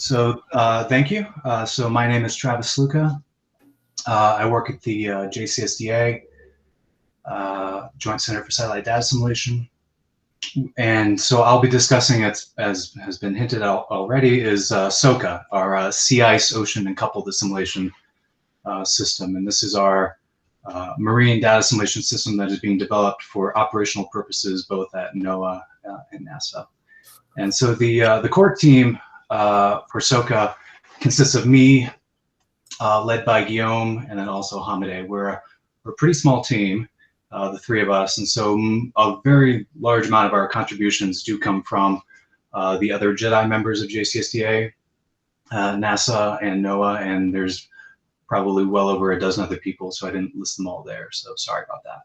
Thank you. So my name is Travis Sluka. I work at the JCSDA Joint Center for Satellite Data Assimilation. And so I'll be discussing, as has been hinted out already, is SOCA, our sea ice ocean and coupled assimilation system. And this is our marine data assimilation system that is being developed for operational purposes, both at NOAA and NASA. And so the core team for SOCA consists of me, led by Guillaume, and then also Hamide. We're a pretty small team, the three of us, and so a very large amount of our contributions do come from the other JEDI members of JCSDA, NASA, and NOAA, and there's probably well over a dozen other people, so I didn't list them all there, so sorry about that.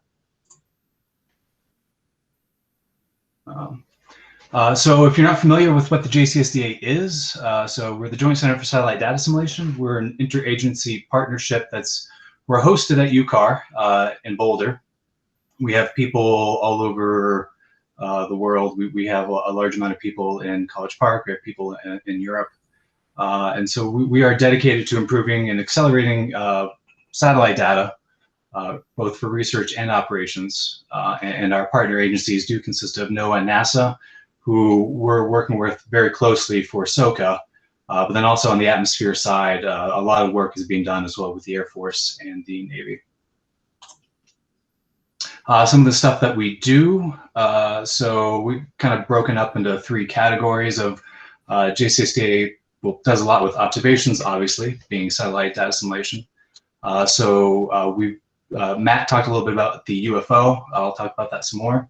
So if you're not familiar with what the JCSDA is, so we're the Joint Center for Satellite Data Assimilation. We're an interagency partnership we're hosted at UCAR in Boulder. We have people all over the world. We have a large amount of people in College Park. We have people in Europe. And so we are dedicated to improving and accelerating satellite data, both for research and operations. And our partner agencies do consist of NOAA and NASA, who we're working with very closely for SOCA, but then also on the atmosphere side, a lot of work is being done as well with the Air Force and the Navy. Some of the stuff that we do, so we've kind of broken up into three categories of JCSDA. Does a lot with observations, obviously, being satellite data assimilation. Matt talked a little bit about the UFO. I'll talk about that some more.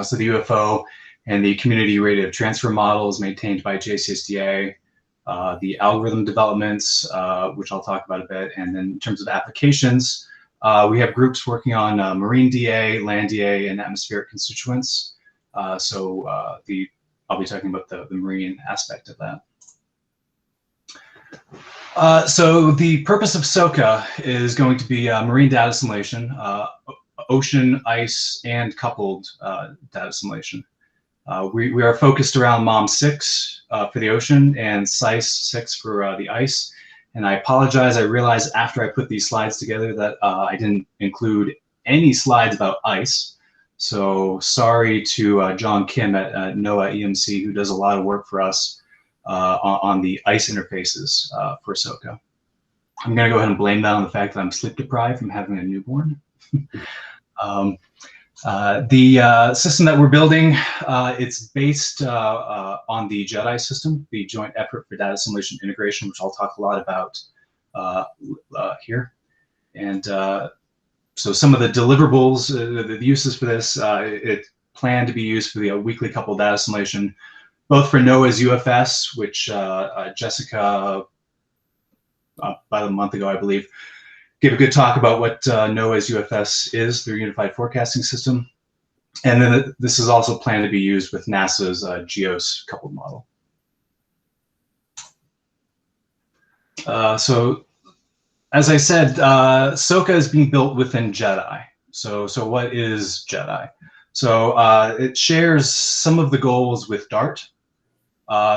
So the UFO and the community radiative transfer model is maintained by JCSDA. The algorithm developments, which I'll talk about a bit, and then in terms of applications, we have groups working on marine DA, land DA, and atmospheric constituents. I'll be talking about the marine aspect of that. So the purpose of SOCA is going to be marine data assimilation, ocean, ice, and coupled data assimilation. We are focused around MOM6 for the ocean and SICE6 for the ice. And I apologize, I realized after I put these slides together that I didn't include any slides about ice. So sorry to John Kim at NOAA EMC, who does a lot of work for us on the ice interfaces for SOCA. I'm going to go ahead and blame that on the fact that I'm sleep deprived from having a newborn. The system that we're building, it's based on the JEDI system, the Joint Effort for Data Assimilation Integration, which I'll talk a lot about here. And so some of the deliverables, the uses for this, it planned to be used for the weekly coupled data assimilation, both for NOAA's UFS, which Jessica, about a month ago, I believe, gave a good talk about what NOAA's UFS is, their unified forecasting system. And then this is also planned to be used with NASA's GEOS coupled model. So as I said, SOCA is being built within JEDI. So what is JEDI? So it shares some of the goals with DART.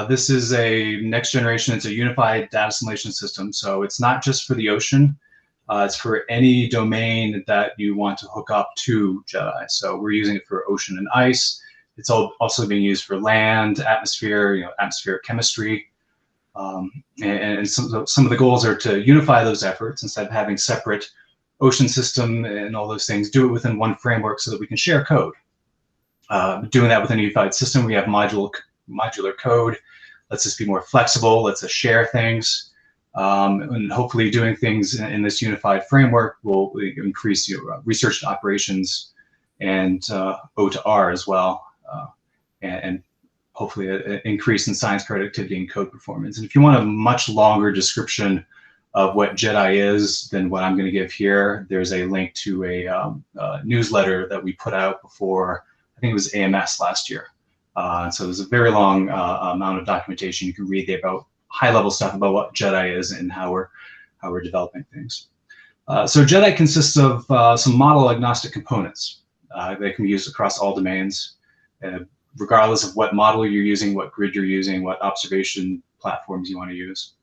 This is a next generation, it's a unified data assimilation system. So it's not just for the ocean. It's for any domain that you want to hook up to JEDI. So we're using it for ocean and ice. It's also being used for land, atmosphere, atmospheric chemistry. And some of the goals are to unify those efforts instead of having separate ocean system and all those things, do it within one framework so that we can share code. Doing that within a unified system, we have modular code, lets us be more flexible, lets us share things. And hopefully doing things in this unified framework will increase your research to operations and O to R as well, and hopefully an increase in science productivity and code performance. And if you want a much longer description of what JEDI is than what I'm going to give here, there's a link to a newsletter that we put out before, I think it was AMS last year. So there's a very long amount of documentation you can read there about high-level stuff about what JEDI is and how we're developing things. So JEDI consists of some model-agnostic components. They can be used across all domains, regardless of what model you're using, what grid you're using, what observation platforms you want to use.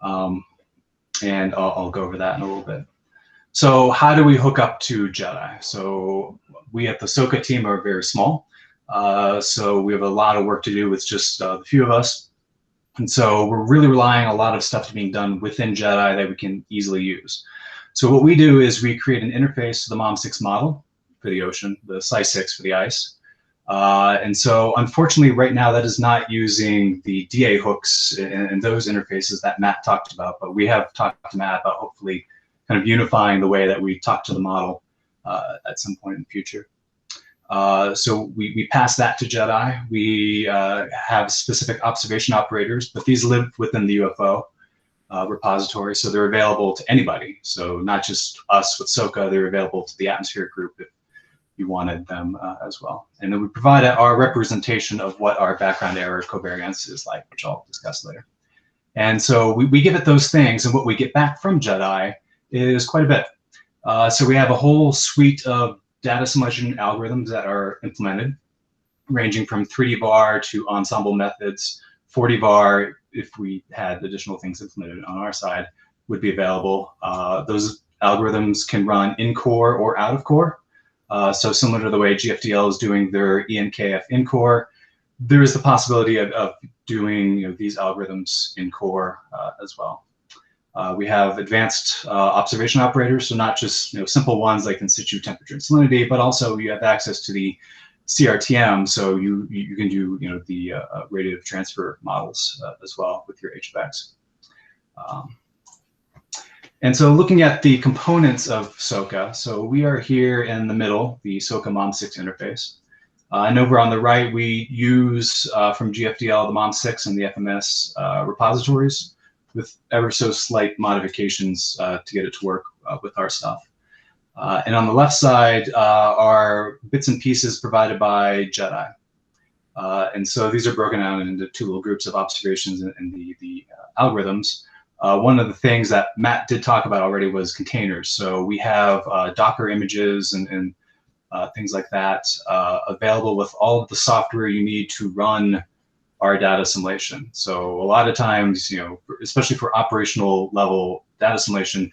And I'll go over that in a little bit. So how do we hook up to JEDI? So we at the SOCA team are very small. So we have a lot of work to do with just a few of us. And so we're really relying on a lot of stuff being done within JEDI that we can easily use. So what we do is we create an interface to the MOM6 model for the ocean, the SI6 for the ice. And so unfortunately right now that is not using the DA hooks and those interfaces that Matt talked about, but we have talked to Matt about hopefully kind of unifying the way that we talk to the model at some point in the future. So we pass that to JEDI. We have specific observation operators, but these live within the UFO repository, so they're available to anybody. So not just us with SOCA, they're available to the atmospheric group if you wanted them as well. And then we provide our representation of what our background error covariance is like, which I'll discuss later. And so we give it those things, and what we get back from JEDI is quite a bit. So we have a whole suite of data assimilation algorithms that are implemented, ranging from 3D VAR to ensemble methods. 4D VAR, if we had additional things implemented on our side, would be available. Those algorithms can run in core or out of core. So similar to the way GFDL is doing their ENKF in core, there is the possibility of doing these algorithms in core as well. We have advanced observation operators, so not just simple ones like in situ temperature and salinity, but also you have access to the CRTM, so you can do the radiative transfer models as well with your HFX. And so looking at the components of SOCA, so we are here in the middle, the SOCA MOM6 interface. And over on the right, we use from GFDL the MOM6 and the FMS repositories with ever so slight modifications to get it to work with our stuff. And on the left side are bits and pieces provided by JEDI. And so these are broken out into two little groups of observations and the algorithms. One of the things that Matt did talk about already was containers. So we have Docker images and things like that available with all of the software you need to run our data assimilation. So a lot of times, especially for operational level data assimilation,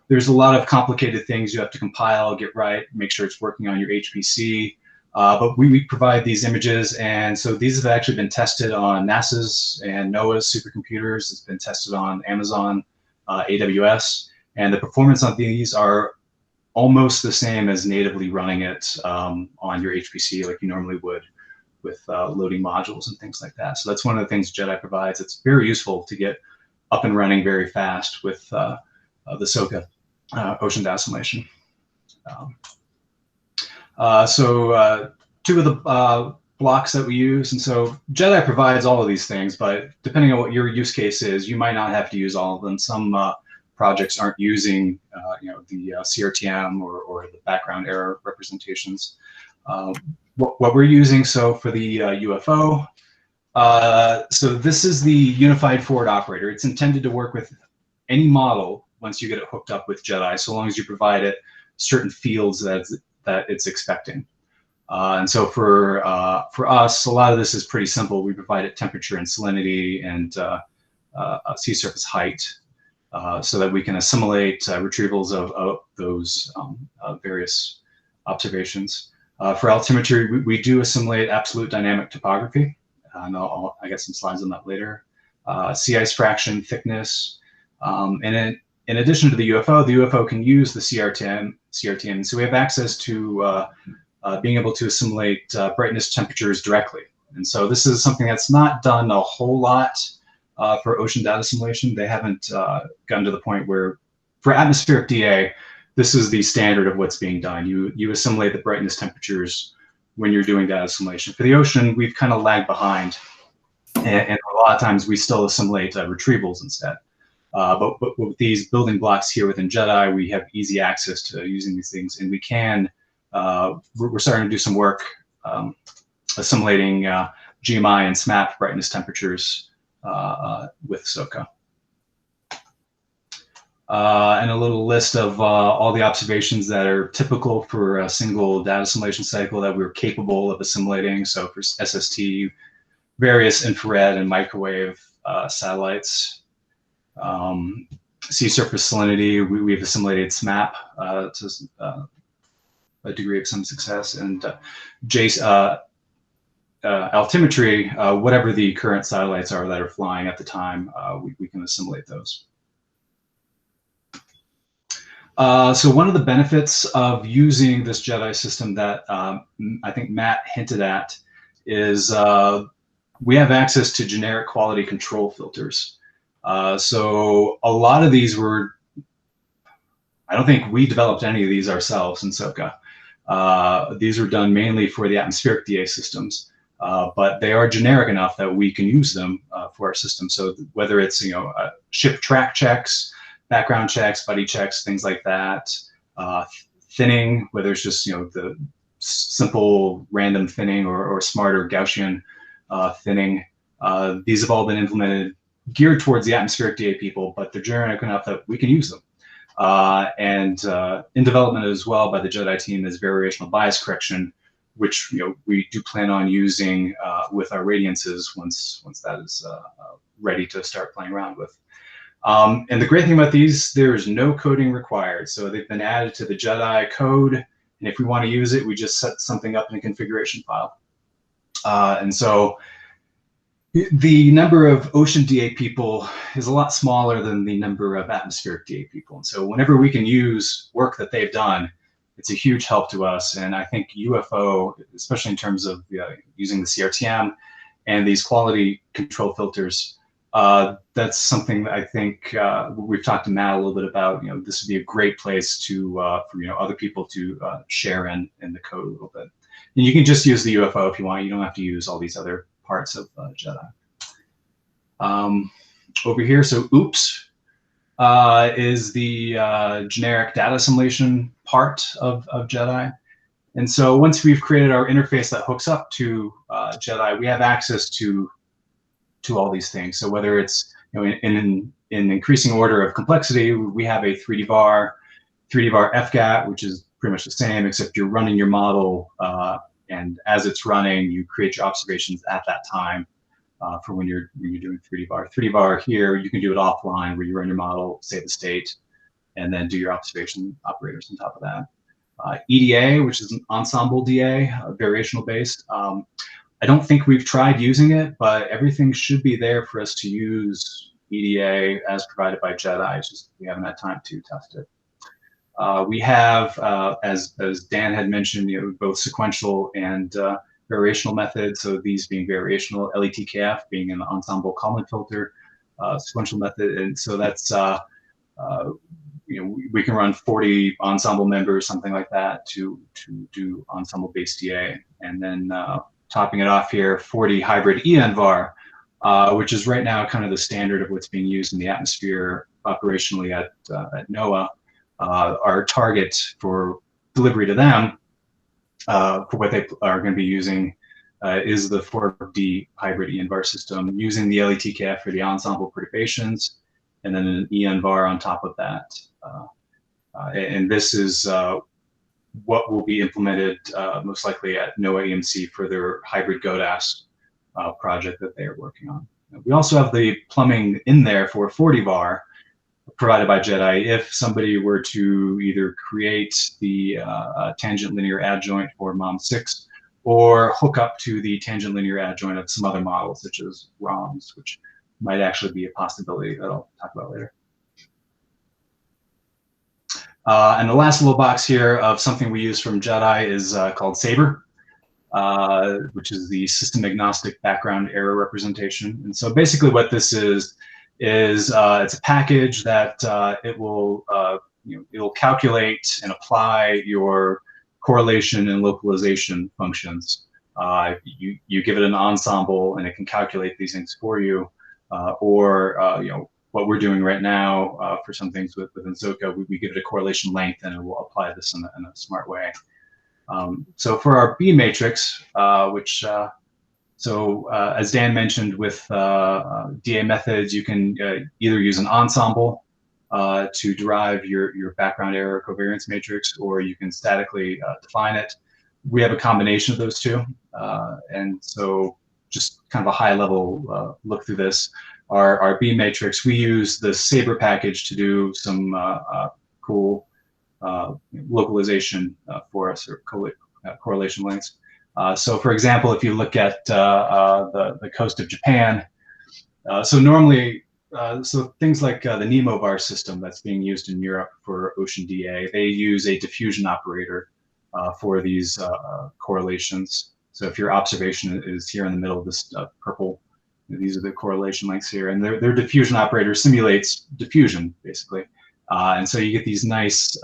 there's a lot of complicated things you have to compile, get right, make sure it's working on your HPC. But we provide these images, and so these have actually been tested on NASA's and NOAA's supercomputers. It's been tested on Amazon, AWS, and the performance on these are almost the same as natively running it on your HPC like you normally would with loading modules and things like that. So that's one of the things JEDI provides. It's very useful to get up and running very fast with the SOCA ocean data assimilation. So two of the blocks that we use, and so JEDI provides all of these things, but depending on what your use case is, you might not have to use all of them. Some projects aren't using the CRTM or the background error representations. What we're using, so for the UFO, so this is the unified forward operator. It's intended to work with any model once you get it hooked up with JEDI, so long as you provide it certain fields that it's expecting. And so for us, a lot of this is pretty simple. We provide it temperature and salinity and sea surface height so that we can assimilate retrievals of those various observations. For altimetry, we do assimilate absolute dynamic topography, and I got some slides on that later. Sea ice fraction, thickness, and in addition to the UFO can use the CRTM. So we have access to being able to assimilate brightness temperatures directly. And so this is something that's not done a whole lot for ocean data assimilation. They haven't gotten to the point where, for atmospheric DA, this is the standard of what's being done. You assimilate the brightness temperatures when you're doing data assimilation. For the ocean, we've kind of lagged behind. And a lot of times we still assimilate retrievals instead. But with these building blocks here within JEDI, we have easy access to using these things, and we can, we're starting to do some work assimilating GMI and SMAP brightness temperatures with SOCA. And a little list of all the observations that are typical for a single data assimilation cycle that we're capable of assimilating. So for SST, various infrared and microwave satellites. Sea surface salinity, we've assimilated SMAP to a degree of some success, and altimetry, whatever the current satellites are that are flying at the time, we can assimilate those. So one of the benefits of using this JEDI system that I think Matt hinted at is we have access to generic quality control filters. So a lot of these were, I don't think we developed any of these ourselves in SOCA. These were done mainly for the atmospheric DA systems, but they are generic enough that we can use them for our system. So whether it's ship track checks, background checks, buddy checks, things like that, thinning, whether it's just the simple random thinning or smarter Gaussian thinning, these have all been implemented geared towards the atmospheric DA people, but they're generic enough that we can use them. And in development as well by the JEDI team is variational bias correction, which we do plan on using with our radiances once that is ready to start playing around with. And the great thing about these, there is no coding required. So they've been added to the JEDI code, and if we want to use it, we just set something up in a configuration file. And so the number of ocean DA people is a lot smaller than the number of atmospheric DA people. And so whenever we can use work that they've done, it's a huge help to us. And I think UFO, especially in terms of using the CRTM and these quality control filters, that's something that I think we've talked to Matt a little bit about. This would be a great place to for other people to share in the code a little bit. And you can just use the UFO if you want. You don't have to use all these other parts of JEDI. Over here, so OOPS is the generic data assimilation part of JEDI. And so once we've created our interface that hooks up to JEDI, we have access to all these things. So whether it's in increasing order of complexity, we have a 3D bar FGAT, which is pretty much the same, except you're running your model, and as it's running, you create your observations at that time for when you're doing 3D bar. 3D bar here, you can do it offline, where you run your model, save the state, and then do your observation operators on top of that. EDA, which is an ensemble DA, variational based. I don't think we've tried using it, but everything should be there for us to use EDA as provided by JEDI. It's just we haven't had time to test it. We have, as Dan had mentioned, both sequential and variational methods. So these being variational, LETKF being an ensemble Kalman filter, sequential method, and so that's we can run 40 ensemble members, something like that, to do ensemble-based DA, and then topping it off here, 40 hybrid ENVAR, which is right now kind of the standard of what's being used in the atmosphere operationally at NOAA. Our target for delivery to them for what they are going to be using is the 4D hybrid ENVAR system, using the LETKF for the ensemble perturbations, and then an ENVAR on top of that. And this is what will be implemented most likely at NOAA EMC for their hybrid GODAS project that they are working on. We also have the plumbing in there for 40 VAR provided by JEDI if somebody were to either create the tangent linear adjoint for MOM6 or hook up to the tangent linear adjoint of some other models such as ROMs, which might actually be a possibility that I'll talk about later. And the last little box here of something we use from JEDI is called SABRE, which is the system agnostic background error representation. And so basically what this is it's a package that it will calculate and apply your correlation and localization functions. You give it an ensemble and it can calculate these things for you, or what we're doing right now for some things within SOCA, we give it a correlation length and it will apply this in a smart way. So for our B matrix, as Dan mentioned, with DA methods, you can either use an ensemble to derive your background error covariance matrix, or you can statically define it. We have a combination of those two. And so just kind of a high level look through this. Our B matrix, we use the Sabre package to do some cool localization for us, or correlation links. So for example, if you look at the coast of Japan, so normally, so things like the NEMO-VAR system that's being used in Europe for ocean DA, they use a diffusion operator for these correlations. So if your observation is here in the middle of this purple, these are the correlation links here, and their diffusion operator simulates diffusion, basically. And so you get these nice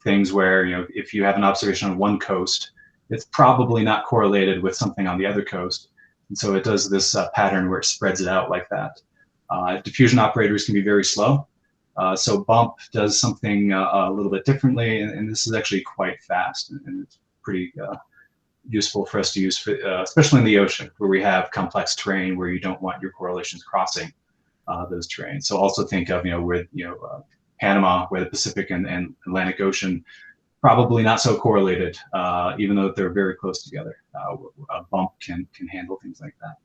things where, if you have an observation on one coast, it's probably not correlated with something on the other coast. And so it does this pattern where it spreads it out like that. Diffusion operators can be very slow. So bump does something a little bit differently, and this is actually quite fast, and it's pretty useful for us to use, for, especially in the ocean, where we have complex terrain where you don't want your correlations crossing those terrains. So also think of, where, Panama, where the Pacific and Atlantic Ocean, probably not so correlated, even though they're very close together. A bump can handle things like that.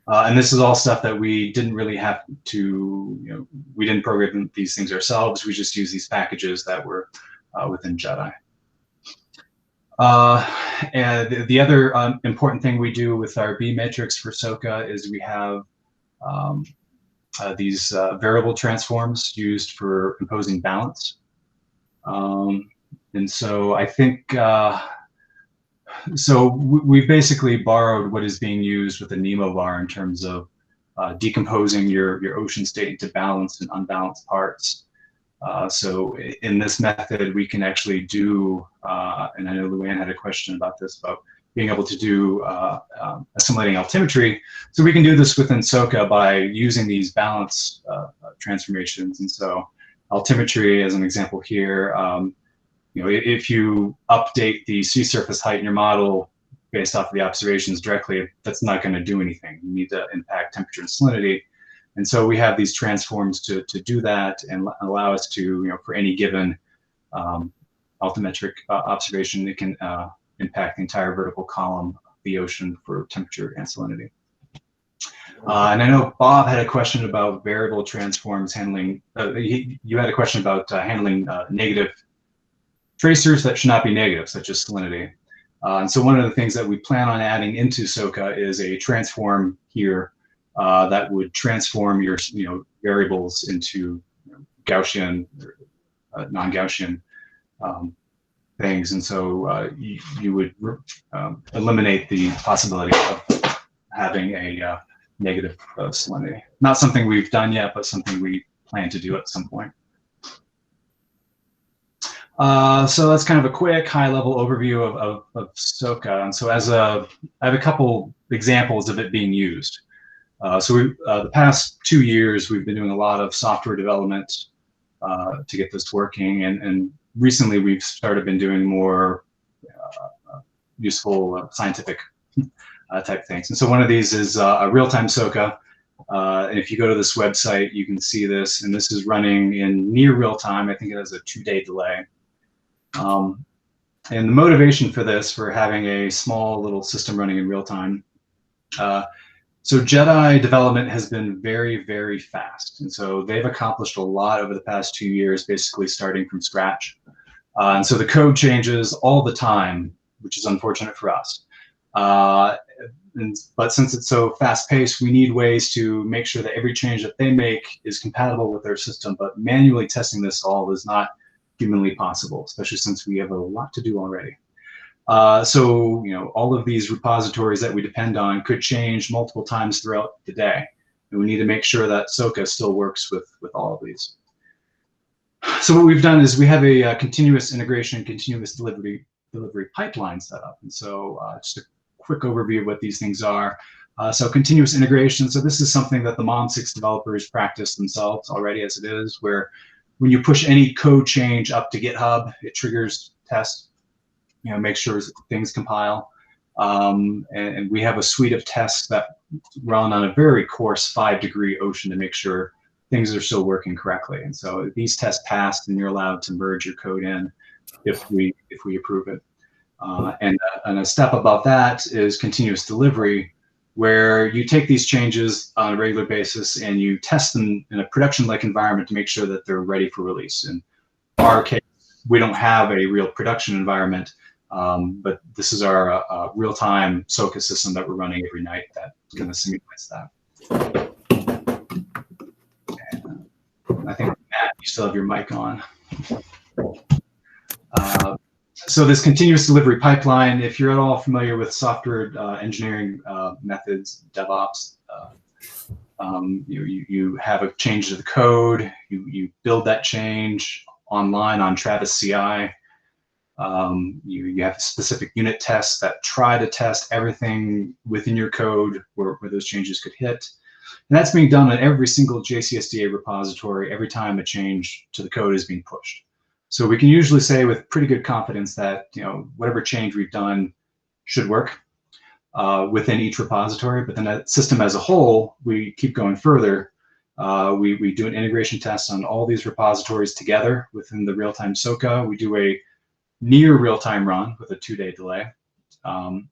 And this is all stuff that we didn't really have to, we didn't program these things ourselves. We just use these packages that were within JEDI. And the other important thing we do with our B matrix for SOCA is we have these variable transforms used for imposing balance. And so I think, so we've basically borrowed what is being used with the NEMO-VAR in terms of decomposing your ocean state into balanced and unbalanced parts. So in this method, we can actually do, and I know Luann had a question about this, about being able to do assimilating altimetry. So we can do this within SOCA by using these balance transformations. And so altimetry, as an example here, if you update the sea surface height in your model based off of the observations directly, that's not going to do anything. You need to impact temperature and salinity. And so we have these transforms to do that and allow us to, for any given altimetric observation, it can impact the entire vertical column of the ocean for temperature and salinity. And I know Bob had a question about variable transforms handling, you had a question about handling negative tracers that should not be negative, such as salinity. And so one of the things that we plan on adding into SOCA is a transform here that would transform your variables into Gaussian, non-Gaussian things. And so you would eliminate the possibility of having a negative salinity. Not something we've done yet, but something we plan to do at some point. So that's kind of a quick high-level overview of SOCA. And so I have a couple examples of it being used. So the past 2 years, we've been doing a lot of software development to get this working. And recently, we've been doing more useful scientific type things. And so one of these is a real-time SOCA. And if you go to this website, you can see this. And this is running in near real time. I think it has a 2-day delay. And the motivation for this, for having a small little system running in real time, so JEDI development has been very, very fast. And so they've accomplished a lot over the past 2 years, basically starting from scratch. And so the code changes all the time, which is unfortunate for us. But since it's so fast paced, we need ways to make sure that every change that they make is compatible with their system, but manually testing this all is not humanly possible, especially since we have a lot to do already. So, all of these repositories that we depend on could change multiple times throughout the day. And we need to make sure that SOCA still works with all of these. So what we've done is we have a continuous integration, continuous delivery pipeline set up. And so just a quick overview of what these things are. So continuous integration. So this is something that the MOM6 developers practice themselves already as it is, where when you push any code change up to GitHub, it triggers test, make sure things compile. And we have a suite of tests that run on a very coarse 5-degree ocean to make sure things are still working correctly. And so these tests pass, and you're allowed to merge your code in if we approve it. And a step above that is continuous delivery, where you take these changes on a regular basis and you test them in a production-like environment to make sure that they're ready for release. In our case, we don't have a real production environment, but this is our real-time SOCA system that we're running every night that kind of simulates that. And I think, Matt, you still have your mic on. So this continuous delivery pipeline, if you're at all familiar with software engineering methods, DevOps, you have a change to the code, you build that change online on Travis CI. You have specific unit tests that try to test everything within your code where those changes could hit. And that's being done on every single JCSDA repository every time a change to the code is being pushed. So we can usually say with pretty good confidence that whatever change we've done should work within each repository. But then that system as a whole, we keep going further. We do an integration test on all these repositories together within the real-time SOCA. We do a near real-time run with a 2-day delay. And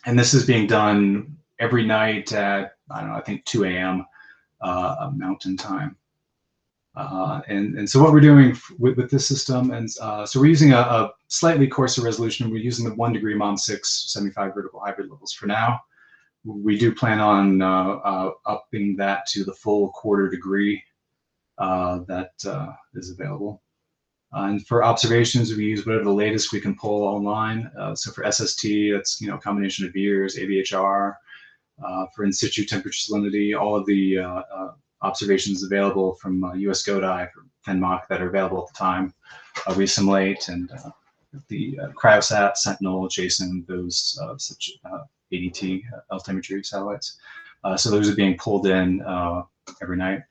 this is being done every night at, I don't know, I think 2 a.m. Mountain Time. And so what we're doing with this system, and so we're using a slightly coarser resolution. We're using the 1 degree Mom6 75 vertical hybrid levels for now. We do plan on upping that to the full 1/4 degree that is available. And for observations, we use whatever the latest we can pull online. So for SST, that's a combination of years, AVHR. For in situ temperature salinity, all of the observations available from US GODI for FenMach that are available at the time. We assimilate, and the Cryosat, Sentinel, Jason, those such ADT altimetry satellites. So those are being pulled in every night.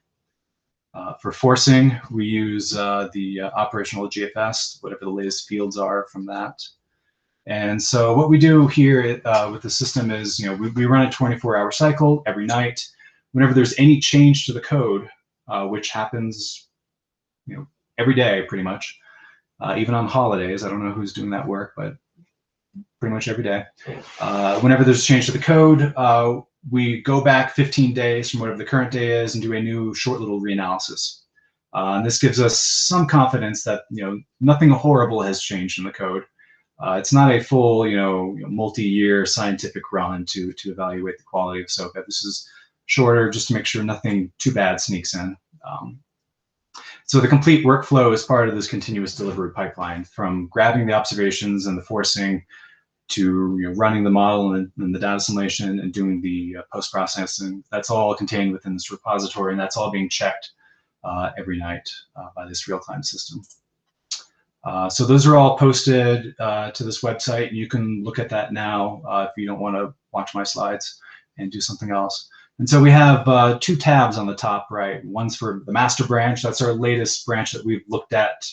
For forcing, we use the operational GFS, whatever the latest fields are from that. And so what we do here with the system is, we run a 24-hour cycle every night. Whenever there's any change to the code, which happens, every day pretty much, even on holidays. I don't know who's doing that work, but pretty much every day. Whenever there's a change to the code, we go back 15 days from whatever the current day is and do a new short little reanalysis. And this gives us some confidence that nothing horrible has changed in the code. It's not a full multi-year scientific run to evaluate the quality of SOCA. This is shorter just to make sure nothing too bad sneaks in. So the complete workflow is part of this continuous delivery pipeline, from grabbing the observations and the forcing to running the model and the data assimilation and doing the post-processing. That's all contained within this repository, and that's all being checked every night by this real-time system. So those are all posted to this website. You can look at that now if you don't want to watch my slides and do something else. And so we have 2 tabs on the top right. One's for the master branch. That's our latest branch that we've looked at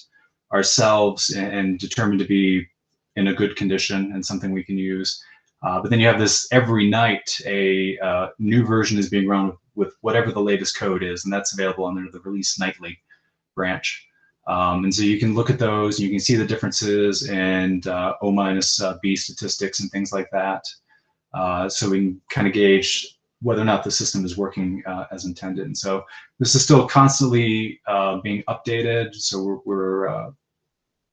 ourselves and determined to be in a good condition and something we can use. But then you have this every night, a new version is being run with whatever the latest code is, and that's available under the release nightly branch. And so you can look at those, and you can see the differences and O-B statistics and things like that. So we can kind of gauge whether or not the system is working as intended. And so this is still constantly being updated. So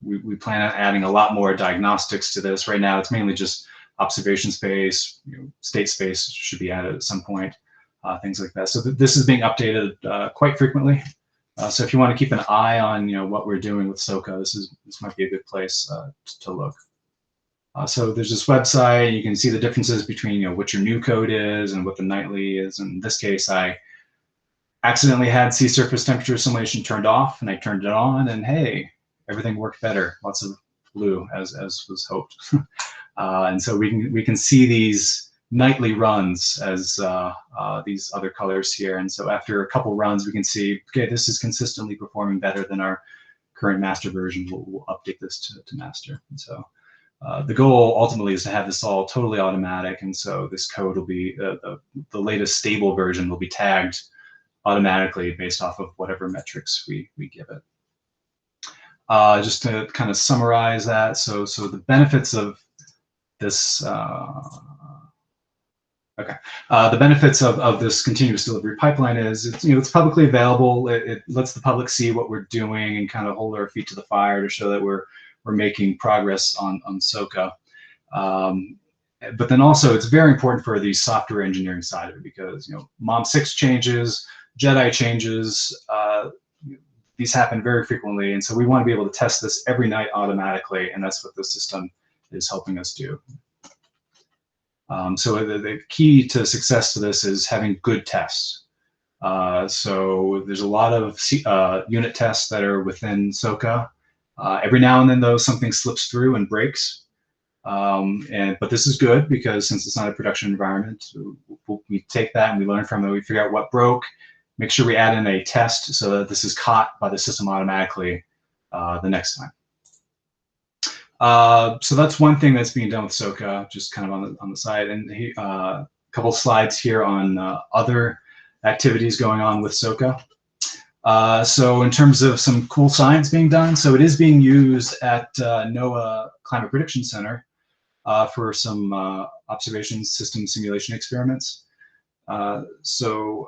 we plan on adding a lot more diagnostics to this. Right now, it's mainly just observation space, state space should be added at some point, things like that. So this is being updated quite frequently. So if you want to keep an eye on what we're doing with SOCA, this might be a good place to look. So there's this website. You can see the differences between what your new code is and what the nightly is. In this case, I accidentally had sea surface temperature assimilation turned off, and I turned it on, and hey, everything worked better. Lots of blue, as was hoped. And so we can see these nightly runs as these other colors here. And so after a couple runs, we can see, okay, this is consistently performing better than our current master version. We'll update this to master. And so the goal ultimately is to have this all totally automatic. And so this code will be, the latest stable version will be tagged automatically based off of whatever metrics we give it. Just to kind of summarize that, so the benefits of this. Okay. The benefits of this continuous delivery pipeline is it's publicly available. It lets the public see what we're doing and kind of hold our feet to the fire to show that we're making progress on SOCA. But then also it's very important for the software engineering side of it, because Mom6 changes, JEDI changes. These happen very frequently, and so we want to be able to test this every night automatically, and that's what the system is helping us do. So the key to success to this is having good tests. So there's a lot of unit tests that are within SOCA. Every now and then, though, something slips through and breaks. But this is good, because since it's not a production environment, we take that and we learn from it. We figure out what broke, make sure we add in a test so that this is caught by the system automatically the next time. So that's one thing that's being done with SOCA, just kind of on the side. And a couple slides here on other activities going on with SOCA. So in terms of some cool science being done, so it is being used at NOAA Climate Prediction Center for some observation system simulation experiments. So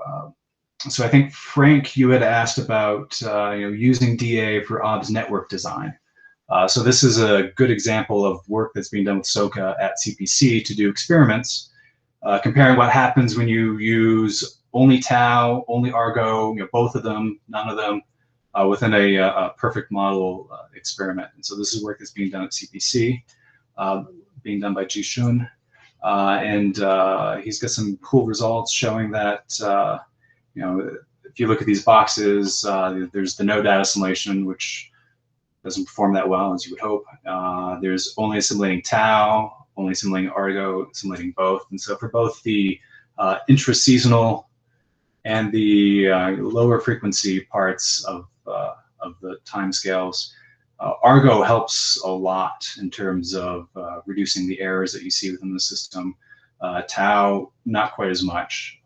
I think, Frank, you had asked about using DA for OBS network design. So this is a good example of work that's being done with SOCA at CPC to do experiments, comparing what happens when you use only tau, only Argo, both of them, none of them, within a perfect model experiment. And so this is work that's being done at CPC, being done by Ji-Shun. And he's got some cool results showing that, if you look at these boxes, there's the no data assimilation, which doesn't perform that well, as you would hope. There's only assimilating tau, only assimilating Argo, assimilating both. And so for both the intraseasonal and the lower frequency parts of the timescales, Argo helps a lot in terms of reducing the errors that you see within the system. Tau, not quite as much.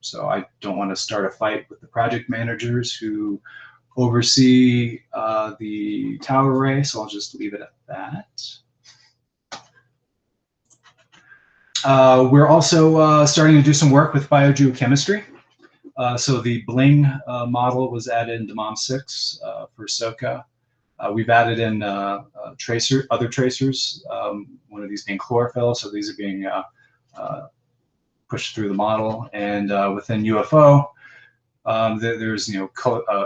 So I don't want to start a fight with the project managers who oversee the tau array, so I'll just leave it at that. We're also starting to do some work with biogeochemistry. So the Bling model was added into Mom6 for SOCA. We've added in other tracers, one of these being chlorophyll, so these are being pushed through the model. And within UFO, there's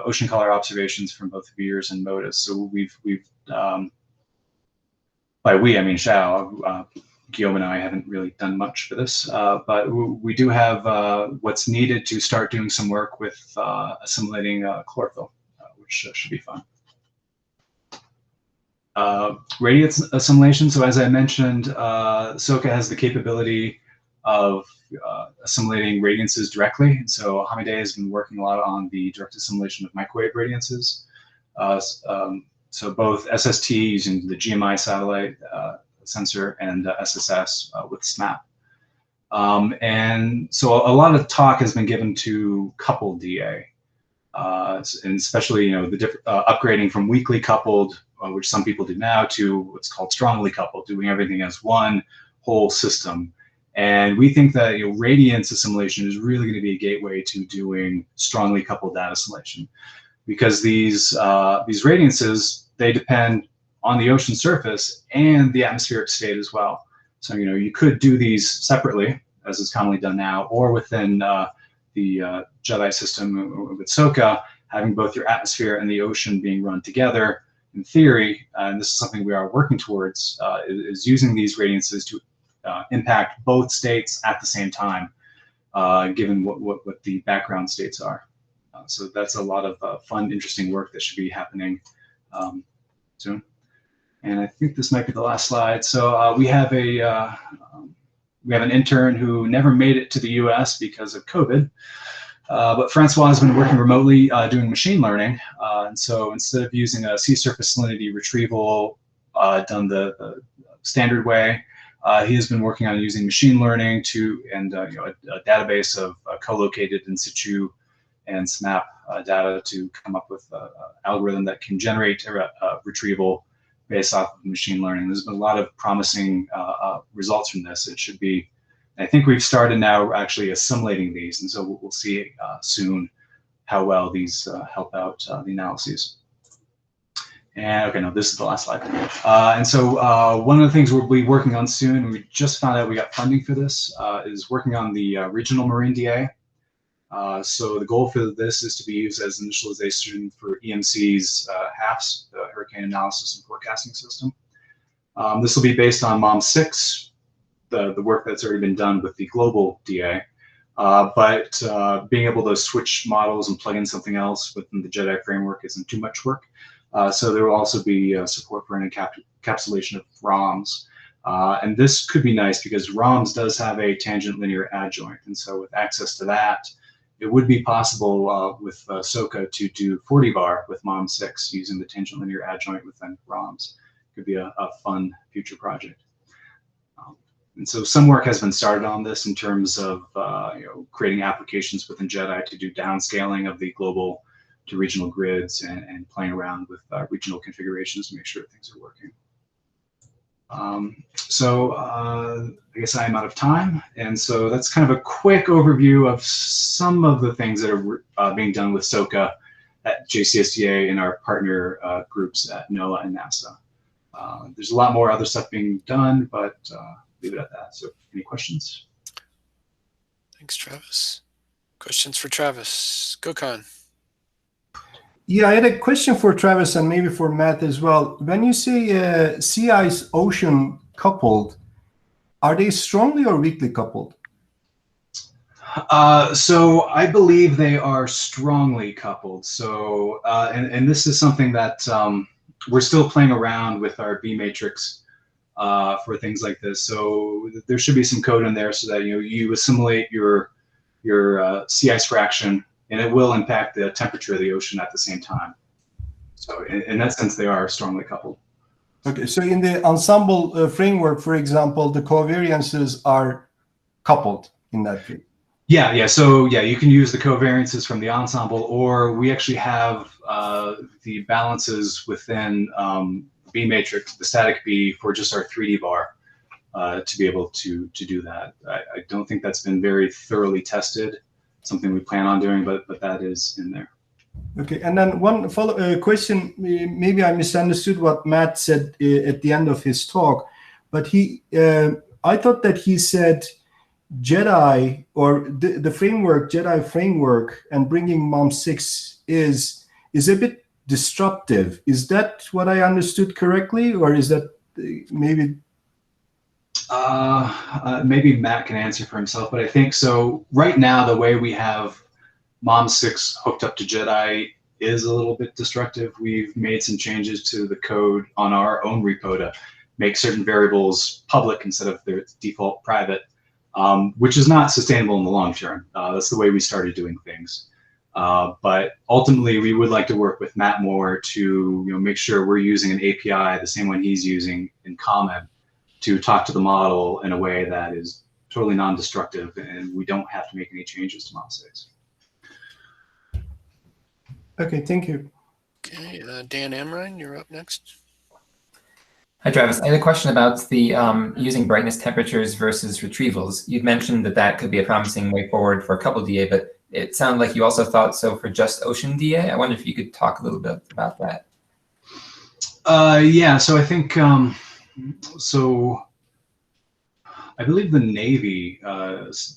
ocean color observations from both Beers and MODIS. So we've by we I mean Xiao. Guillaume and I haven't really done much for this, but we do have what's needed to start doing some work with assimilating chlorophyll, which should be fun. Radiance assimilation. So as I mentioned, SOCA has the capability of assimilating radiances directly. And so Hamide has been working a lot on the direct assimilation of microwave radiances. So both SST using the GMI satellite sensor and SSS with SMAP. And so a lot of talk has been given to coupled DA, and especially the upgrading from weakly coupled, which some people do now, to what's called strongly coupled, doing everything as one whole system. And we think that radiance assimilation is really going to be a gateway to doing strongly coupled data assimilation, because these radiances, they depend on the ocean surface and the atmospheric state as well. So you could do these separately, as is commonly done now, or within the JEDI system with SOCA, having both your atmosphere and the ocean being run together. In theory, and this is something we are working towards, is using these radiances to impact both states at the same time, given what the background states are. So that's a lot of fun, interesting work that should be happening soon. And I think this might be the last slide. So we have an intern who never made it to the US because of COVID. But Francois has been working remotely doing machine learning. And so instead of using a sea surface salinity retrieval done the standard way, he has been working on using machine learning and a database of co-located in situ and SMAP data to come up with an algorithm that can generate a retrieval based off of machine learning. There's been a lot of promising results from this. It should be, I think we've started now actually assimilating these, and so we'll see soon how well these help out the analyses. And okay, no, this is the last slide. And so one of the things we'll be working on soon, and we just found out we got funding for this, is working on the regional marine DA. So the goal for this is to be used as initialization for EMC's HAFS, the Hurricane Analysis and Forecasting System. This will be based on MOM6, the work that's already been done with the global DA. But being able to switch models and plug in something else within the JEDI framework isn't too much work. So there will also be support for an encapsulation of ROMs. And this could be nice because ROMs does have a tangent linear adjoint. And so with access to that, it would be possible with SOCA to do 40 bar with MOM6 using the tangent linear adjoint within ROMs. Could be a fun future project. And so some work has been started on this in terms of creating applications within JEDI to do downscaling of the global to regional grids and playing around with regional configurations to make sure things are working. I guess I am out of time, and so that's kind of a quick overview of some of the things that are being done with SOCA at JCSDA and our partner groups at NOAA and NASA. There's a lot more other stuff being done, but leave it at that. So any questions? Thanks, Travis. Questions for Travis? Gökhan. Yeah, I had a question for Travis and maybe for Matt as well. When you say sea ice ocean coupled, are they strongly or weakly coupled? So I believe they are strongly coupled. So and this is something that we're still playing around with our B matrix for things like this. So there should be some code in there so that you assimilate your sea ice fraction, and it will impact the temperature of the ocean at the same time. So in that sense, they are strongly coupled. Okay, so in the ensemble framework, for example, the covariances are coupled in that case. Yeah. So yeah, you can use the covariances from the ensemble, or we actually have the balances within B matrix, the static B, for just our 3D bar to be able to do that. I don't think that's been very thoroughly tested. Something we plan on doing, but that is in there. Okay, and then one follow question. Maybe I misunderstood what Matt said at the end of his talk, but I thought that he said JEDI or the framework, JEDI framework, and bringing MOM6 is a bit disruptive. Is that what I understood correctly, or is that maybe? Maybe Matt can answer for himself, but I think so. Right now, the way we have MOM6 hooked up to JEDI is a little bit destructive. We've made some changes to the code on our own repo to make certain variables public instead of their default private, which is not sustainable in the long term. That's the way we started doing things. But ultimately, we would like to work with Matt more to make sure we're using an API, the same one he's using in Common, to talk to the model in a way that is totally non-destructive, and we don't have to make any changes to MOM6. Okay, thank you. Okay, Dan Amrine, you're up next. Hi, Travis. I had a question about the using brightness temperatures versus retrievals. You'd mentioned that could be a promising way forward for a couple DA, but it sounded like you also thought so for just ocean DA. I wonder if you could talk a little bit about that. Yeah, so I think so I believe the Navy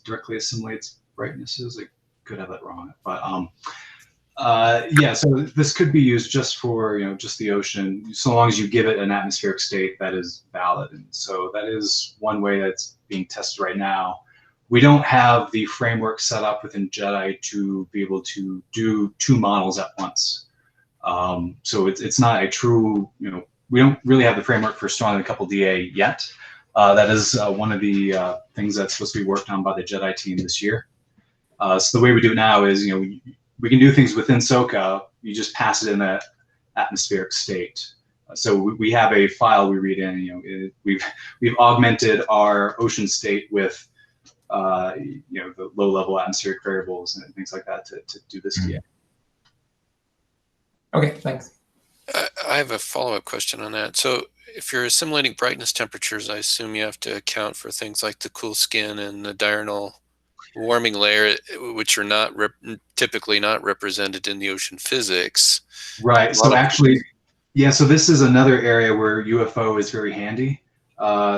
directly assimilates brightnesses. I could have that wrong, but yeah, so this could be used just for just the ocean, so long as you give it an atmospheric state that is valid. And so that is one way that's being tested right now. We don't have the framework set up within JEDI to be able to do 2 models at once. So it's not a true, we don't really have the framework for strongly coupled DA yet. That is one of the things that's supposed to be worked on by the JEDI team this year. So the way we do it now is, we can do things within SOCA. You just pass it in an atmospheric state. So we have a file we read in. We've augmented our ocean state with the low-level atmospheric variables and things like that to do this DA. Okay, thanks. I have a follow-up question on that. So if you're assimilating brightness temperatures, I assume you have to account for things like the cool skin and the diurnal warming layer, which are not typically not represented in the ocean physics. Right. So actually, yeah, so this is another area where UFO is very handy.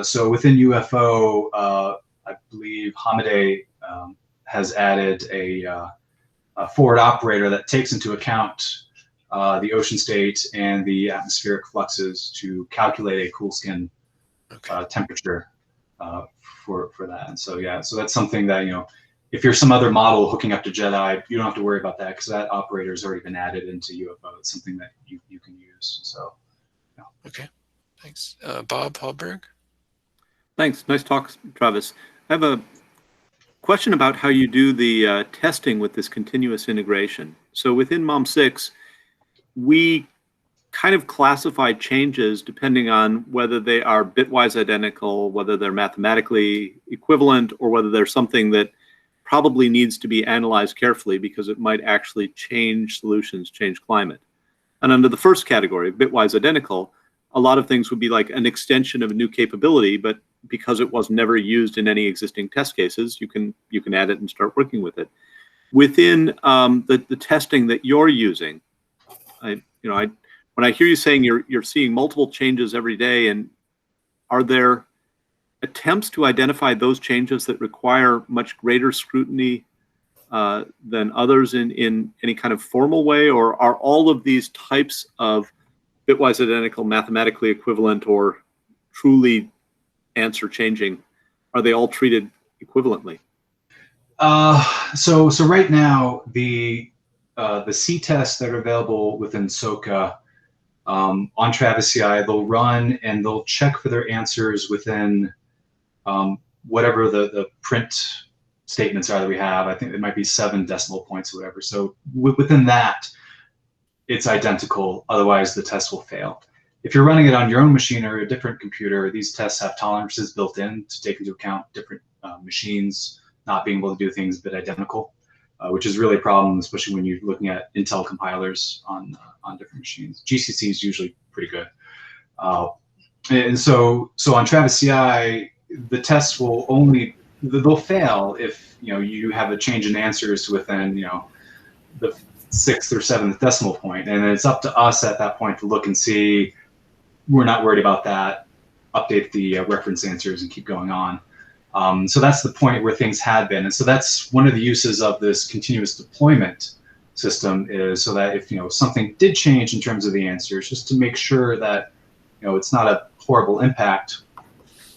So within UFO, I believe Hamadeh has added a forward operator that takes into account the ocean state and the atmospheric fluxes to calculate a cool skin temperature for that. And so yeah, so that's something that, you know, if you're some other model hooking up to JEDI, you don't have to worry about that because that operator has already been added into UFO. It's something that you can use. So yeah. Okay, thanks. Bob Hallberg. Thanks. Nice talk, Travis. I have a question about how you do the testing with this continuous integration. So within MOM6, we kind of classify changes depending on whether they are bitwise identical, whether they're mathematically equivalent, or whether they're something that probably needs to be analyzed carefully because it might actually change solutions, change climate. And under the first category, bitwise identical, a lot of things would be like an extension of a new capability, but because it was never used in any existing test cases, you can add it and start working with it. Within the testing that you're using, when I hear you saying you're seeing multiple changes every day, and are there attempts to identify those changes that require much greater scrutiny than others in any kind of formal way, or are all of these types of bitwise identical, mathematically equivalent, or truly answer changing, are they all treated equivalently? So right now, the C tests that are available within SOCA on Travis CI, they'll run and they'll check for their answers within whatever the print statements are that we have. I think it might be 7 decimal points or whatever. So within that, it's identical. Otherwise, the test will fail. If you're running it on your own machine or a different computer, these tests have tolerances built in to take into account different machines not being able to do things a bit identical, which is really a problem, especially when you're looking at Intel compilers on different machines. GCC is usually pretty good. And so on Travis CI, the tests will they'll fail if you have a change in answers within the 6th or 7th decimal point, and it's up to us at that point to look and see. We're not worried about that. Update the reference answers and keep going on. So that's the point where things had been, and so that's one of the uses of this continuous deployment system, is so that if something did change in terms of the answers, just to make sure that it's not a horrible impact.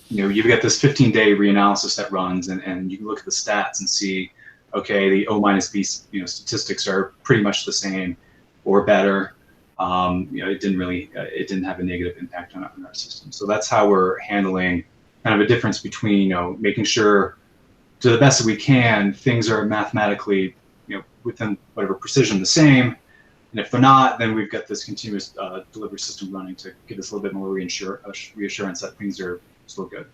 You've got this 15-day reanalysis that runs, and you can look at the stats and see, okay, the O minus B statistics are pretty much the same or better. It didn't have a negative impact on our system. So that's how we're handling kind of a difference between making sure to the best that we can things are mathematically within whatever precision the same, and if they're not, then we've got this continuous delivery system running to give us a little bit more reassurance that things are still good.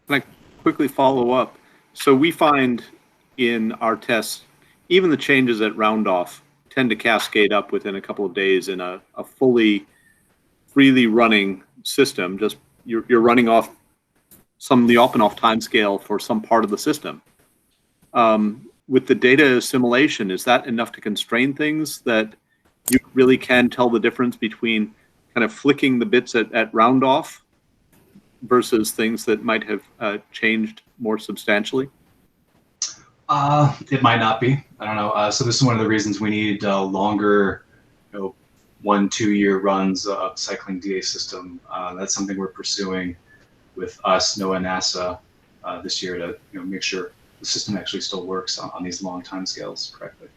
Can I quickly follow up? So we find in our tests, even the changes at round off tend to cascade up within a couple of days in a fully freely running system. Just you're running off the off and off time scale for some part of the system. With the data assimilation, is that enough to constrain things that you really can tell the difference between kind of flicking the bits at round off versus things that might have changed more substantially? It might not be. I don't know. So this is one of the reasons we need longer, 1-2 year runs of cycling DA system. That's something we're pursuing with us, NOAA, and NASA this year to make sure the system actually still works on these long time scales correctly.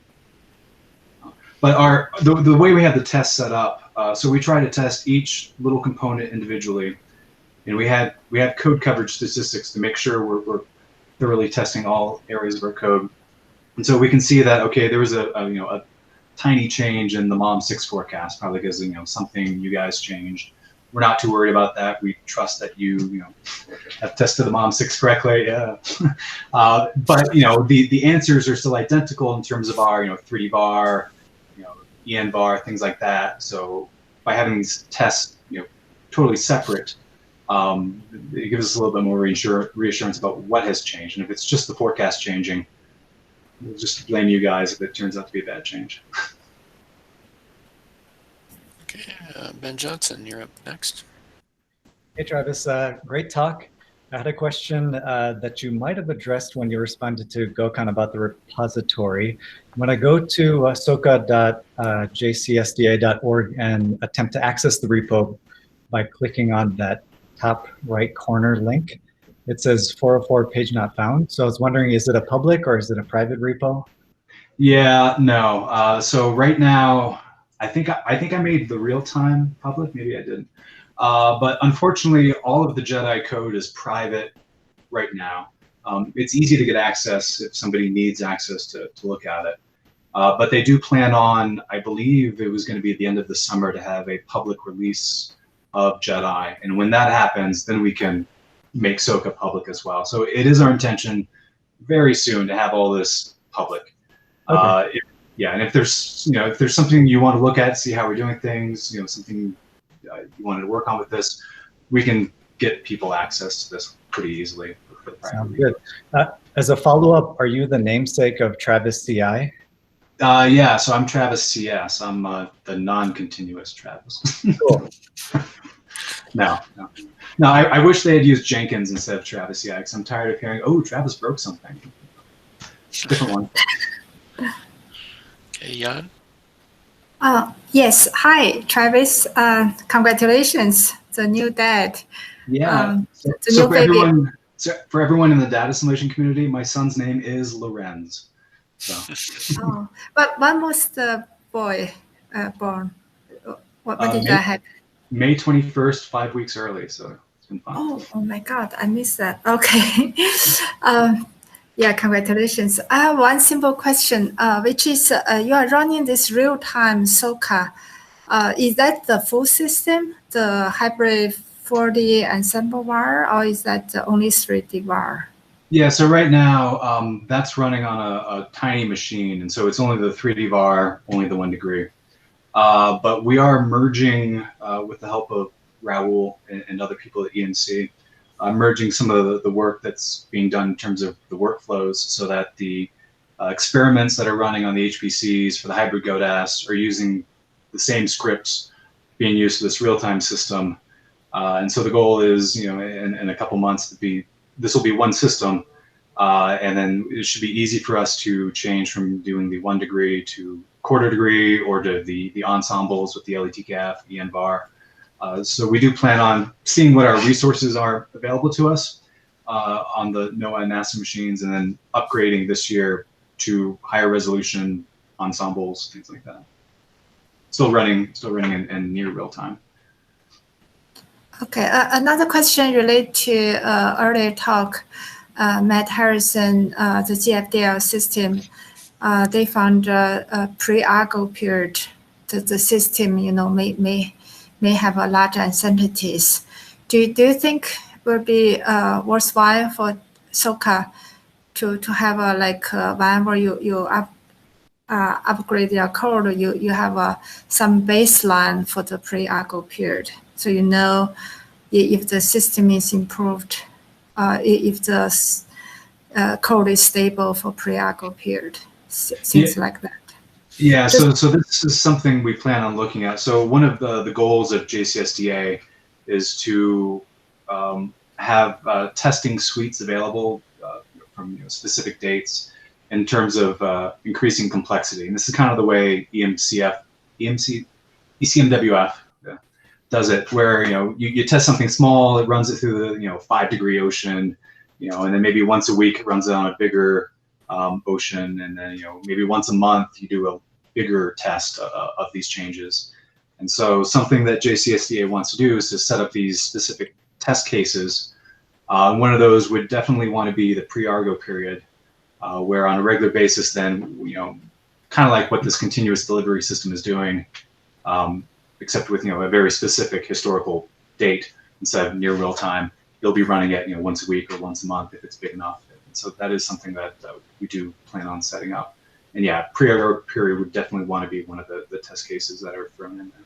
But the way we have the test set up, so we try to test each little component individually, and we have code coverage statistics to make sure we're thoroughly testing all areas of our code. And so we can see that, okay, there was a tiny change in the MOM6 forecast, probably because something you guys changed. We're not too worried about that. We trust that you have tested the MOM6 correctly. Yeah. But the answers are still identical in terms of our 3D bar, EN bar, things like that. So by having these tests, totally separate, it gives us a little bit more reassurance about what has changed. And if it's just the forecast changing, we'll just blame you guys if it turns out to be a bad change. Okay, Ben Johnson, you're up next. Hey, Travis, great talk. I had a question that you might have addressed when you responded to Gokhan about the repository. When I go to soca.jcsda.org and attempt to access the repo by clicking on that top right corner link, it says 404 page not found. So I was wondering, is it a public or is it a private repo? Yeah, no. So right now, I think I made the Realtime public. Maybe I didn't. But unfortunately, all of the JEDI code is private right now. It's easy to get access if somebody needs access to look at it. But they do plan on, I believe it was going to be at the end of the summer, to have a public release of JEDI. And when that happens, then we can make SOCA public as well. So it is our intention very soon to have all this public. Okay. Yeah, and if there's something you want to look at, see how we're doing things, something you wanted to work on with this, we can get people access to this pretty easily. For the Sounds good. As a follow-up, are you the namesake of Travis CI? Yeah, so I'm Travis CS. I'm the non-continuous Travis. Cool. No. I wish they had used Jenkins instead of Travis CI, because I'm tired of hearing, oh, Travis broke something. Different one. Okay, Jan. Yes. Hi, Travis. Congratulations, the new dad. Yeah. The So new for everyone in the data assimilation community, my son's name is Lorenz. So. Oh, but when was the boy born? What did that happen? May 21st, 5 weeks early. So it's been fun. Oh my God, I missed that. Okay. Yeah, congratulations. I have one simple question, which is you are running this real-time SOCA. Is that the full system, the hybrid 4D ensemble var, or is that only 3D var? Yeah, so right now that's running on a tiny machine, and so it's only the 3D var, only the 1 degree. But we are merging with the help of Raul and other people at ENC. Merging some of the work that's being done in terms of the workflows so that the experiments that are running on the HPCs for the hybrid GODAS are using the same scripts being used for this real-time system. And so the goal is, in a couple months, this will be one system. And then it should be easy for us to change from doing the 1 degree to 1/4 degree or to the ensembles with the LETCAF, EN bar. So we do plan on seeing what our resources are available to us on the NOAA and NASA machines, and then upgrading this year to higher resolution ensembles, things like that. Still running in near real time. Okay, another question related to earlier talk. Matt Harrison, the GFDL system, they found a pre-Argo period. The system, may have a large uncertainties. Do you think it would be worthwhile for SOCA to have one where you upgrade your code, you have some baseline for the pre-Argo period, so if the system is improved, if the code is stable for pre-Argo period, things like that. Yeah, so this is something we plan on looking at. So one of the goals of JCSDA is to have testing suites available from specific dates in terms of increasing complexity. And this is kind of the way ECMWF does it, where you test something small, it runs it through the 5 degree ocean, and then maybe once a week it runs it on a bigger ocean, and then maybe once a month you do a bigger test of these changes. And so something that JCSDA wants to do is to set up these specific test cases. One of those would definitely want to be the pre-Argo period, where on a regular basis then, kind of like what this continuous delivery system is doing, except with a very specific historical date instead of near real time, you'll be running it once a week or once a month if it's big enough. So that is something that we do plan on setting up. yeah, pre-error period would definitely want to be one of the test cases that are thrown in there.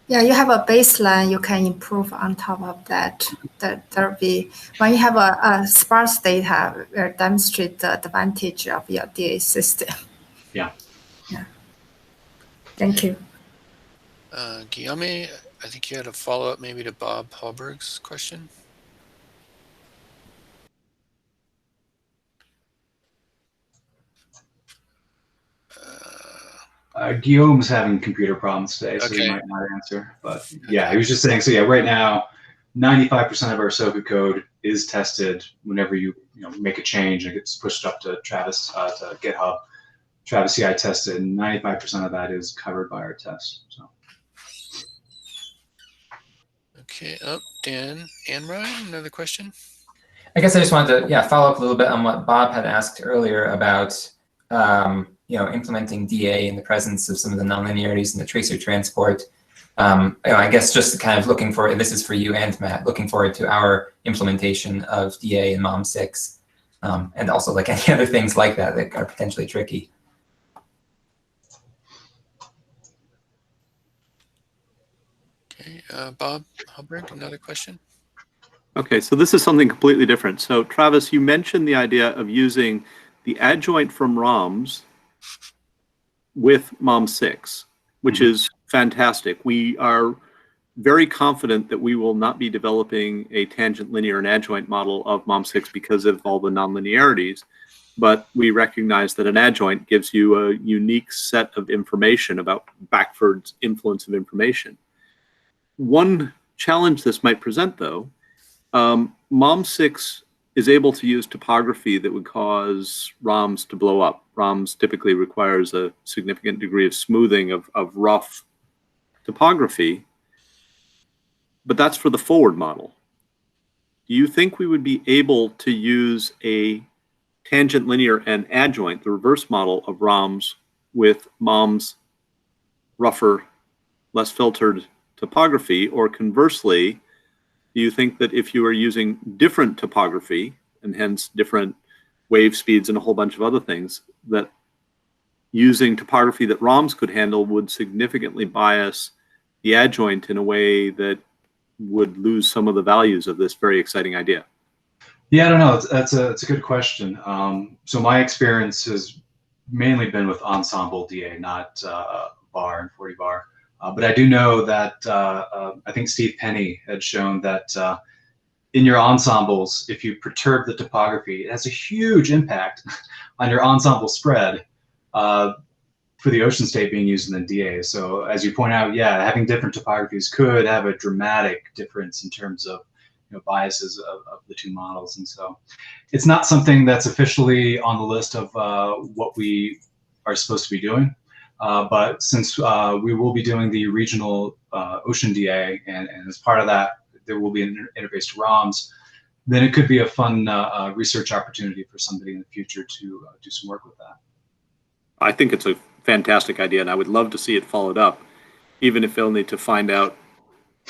Yeah, you have a baseline you can improve on top of that. There'll be, when you have a sparse data, will demonstrate the advantage of your DA system. Yeah. Yeah. Thank you. Guillaume, I think you had a follow-up maybe to Bob Hallberg's question. Guillaume's having computer problems today, so Okay. he might not answer. But yeah, he was just saying. So yeah, right now, 95% of our SOCA code is tested whenever you make a change and it gets pushed up to Travis to GitHub. Travis CI tested, and 95% of that is covered by our test. So. Okay. Oh, Dan and Ryan, another question. I guess I just wanted to follow up a little bit on what Bob had asked earlier about implementing DA in the presence of some of the nonlinearities in the tracer transport. I guess just kind of looking for, this is for you and Matt, looking forward to our implementation of DA in MOM6, and also like any other things like that that are potentially tricky. Okay, Bob Hallberg, another question. Okay, so this is something completely different. So Travis, you mentioned the idea of using the adjoint from ROMs with MOM6, which is fantastic. We are very confident that we will not be developing a tangent linear and adjoint model of MOM6 because of all the nonlinearities, but we recognize that an adjoint gives you a unique set of information about Backford's influence of information. One challenge this might present, though, MOM6 is able to use topography that would cause ROMs to blow up. ROMs typically requires a significant degree of smoothing of rough topography, but that's for the forward model. Do you think we would be able to use a tangent linear and adjoint, the reverse model of ROMs, with MOM's rougher, less filtered topography? Or conversely, do you think that if you are using different topography, and hence different wave speeds and a whole bunch of other things, that using topography that ROMs could handle would significantly bias the adjoint in a way that would lose some of the values of this very exciting idea? Yeah, I don't know. It's a good question. So my experience has mainly been with ensemble DA, not bar and 40 bar. But I do know that I think Steve Penny had shown that in your ensembles, if you perturb the topography, it has a huge impact on your ensemble spread for the ocean state being used in the DA. So as you point out, yeah, having different topographies could have a dramatic difference in terms of biases of the two models. And so it's not something that's officially on the list of what we are supposed to be doing. But since we will be doing the regional ocean DA, and as part of that, there will be an interface to ROMs, then it could be a fun research opportunity for somebody in the future to do some work with that. I think it's a fantastic idea, and I would love to see it followed up, even if only to find out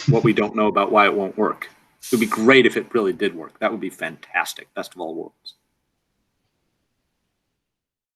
what we don't know about why it won't work. It would be great if it really did work. That would be fantastic. Best of all worlds.